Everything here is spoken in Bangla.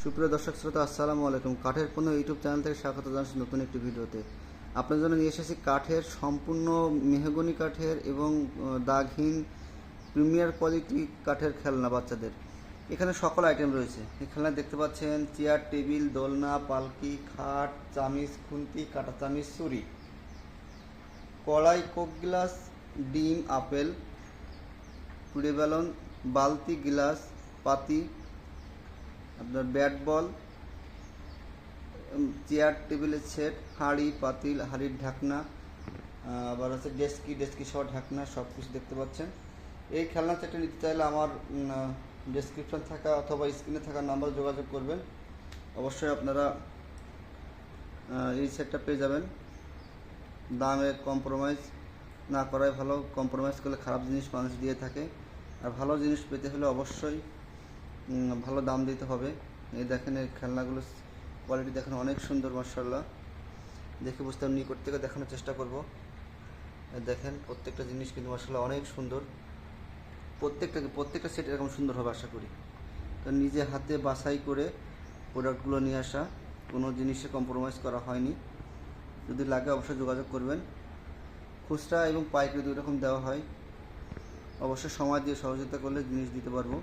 সুপ্রিয় দর্শক শ্রোতা, আসসালামু আলাইকুম। কাঠের পণ্য ইউটিউব চ্যানেল থেকে স্বাগত জানাচ্ছি নতুন একটি ভিডিওতে। আপনার জন্য নিয়ে এসেছি কাঠের সম্পূর্ণ মেহগনি কাঠের এবং দাগহীন প্রিমিয়ার কোয়ালিটি কাঠের খেলনা বাচ্চাদের। এখানে সকল আইটেম রয়েছে। এই খেলনা দেখতে পাচ্ছেন চেয়ার, টেবিল, দোলনা, পালকি, খাট, চামিচ, খুন্তি, কাঁটা চামিচ, ছুরি, কড়াই, কোক গ্লাস, ডিম, আপেল, কুড়ে বেলন, বালতি, গ্লাস, পাতি, আপনার ব্যাট বল, চেয়ার টেবিলের সেট, হাঁড়ি, পাতিল, হাঁড়ির ঢাকনা, আবার হচ্ছে ডেস্কি সহ ঢাকনা, সব কিছু দেখতে পাচ্ছেন। এই খেলনা সেটটা নিতে চাইলে আমার ডেসক্রিপশন থাকা অথবা স্ক্রিনে থাকা নাম্বার যোগাযোগ করবেন। অবশ্যই আপনারা এই সেটটা পেয়ে যাবেন। দামে কম্প্রোমাইজ না করাই ভালো। কম্প্রোমাইজ করলে খারাপ জিনিস মানুষ দিয়ে থাকে, আর ভালো জিনিস পেতে হলে অবশ্যই ভালো দাম দিতে হবে। এই দেখেন, এই খেলনাগুলো কোয়ালিটি দেখেন, অনেক সুন্দর, মাশাআল্লাহ। দেখে বুঝতে নিকট থেকে দেখানোর চেষ্টা করব। দেখেন প্রত্যেকটা জিনিস কিন্তু মাশাআল্লাহ অনেক সুন্দর। প্রত্যেকটা সেট এরকম সুন্দর হবে আশা করি। তো নিজে হাতে বাছাই করে প্রোডাক্টগুলো নিয়ে আসা, কোনো জিনিসে কম্প্রোমাইজ করা হয়নি। যদি লাগে অবশ্যই যোগাযোগ করবেন। খুচরা এবং পাইকারি দুই রকম দেওয়া হয়। অবশ্যই সময় দিয়ে সহযোগিতা করলে জিনিস দিতে পারবো।